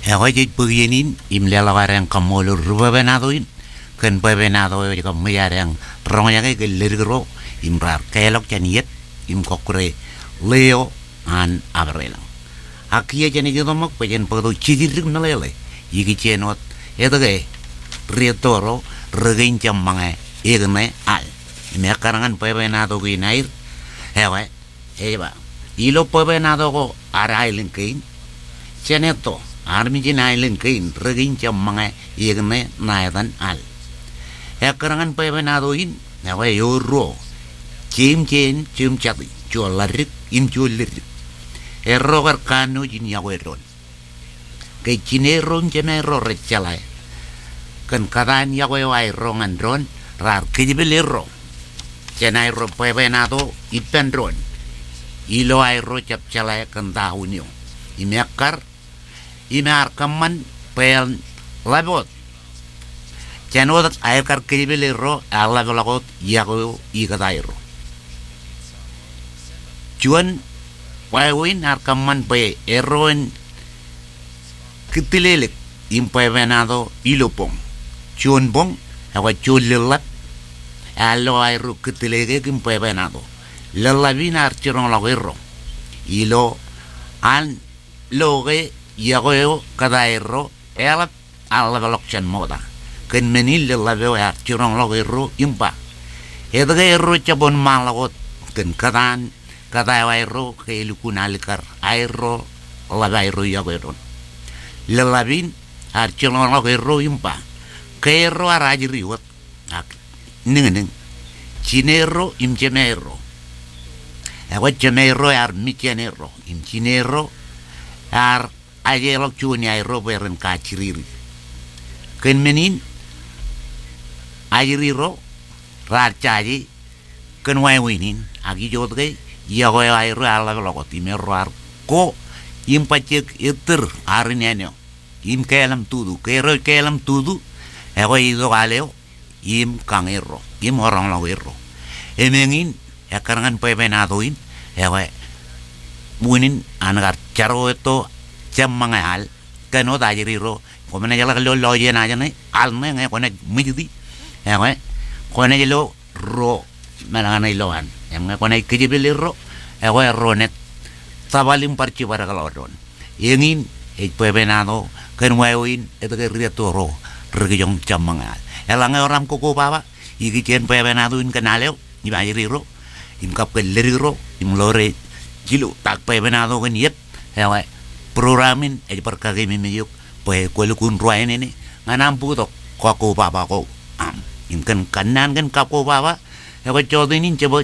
Egoy puginin imlelagarang kamolo rubabenadoin kan babenado yo mayarang rongyaga gelirgro imrar kelok janiet im kokre leo an abrelang akia jani jodomok pajen pado chigirig nalele yigi chenot edage rietoro regain jamanga egne al me karangan babenado ginair hewa eba ilo babenado go arailin kain cheneto army jinailin kain regain jamanga egne naidan al karangan babenadoin hewa yoro chim chati cholarik im cholirik errogar kanu jin yaweron ke chineron jenero rechalai kan kadan yawai rongan ron rar kejibelero jenai ro babenado ipendron ilo ai ro chap chalai kan tahunyo imekar inar kaman pel labot janot air kar kejibelero ala belagot yago ikadairo Juan Wawin arkaman pe eroen kitilelek impevenado ilopong Juan bong awa chulilat alo airu kitilege impevenado lalabin archiron lagero ilo an loge yagoyo kadairo elap ala balokchan moda ken menil lalabeo archiron lagero impa edagero chabon malagot ken kadan kada aero ke lukunalikar aero labairo yageron lelabin archilon lagero impa kero arajiriwat ak ning chinero imchenero awat chenero ar michenero imchinero ar ayelo chuni aero beren kachiriri ken menin ayiriro rarchaji ken wawinin agi jodge yagoy ayro ala logot imerar ko impachek eter arnenyo im kelam tudu egoy do galeo im kangero im orang lawero emengin akarangan pebenadoin egoy munin anagar charo eto chammangal kano dajiriro komena jala lo yena jane alne nge kone midi egoy kone lo ro malangana iloan yang kone kijibeliro egoy ronet tabalim parchi para galodon yengin pebenado kenwawin etage riatoro regijong chamangal elange oram koko baba yigichen pebenado in kanaleo ibayiriro imkap keliriro imlore jilu tak pebenado kan yet egoy programin perkagimi miyuk pe kwelukun ruain ini nganam puto koko baba ko imkan kanan kan kapo baba egoy chodinin chebo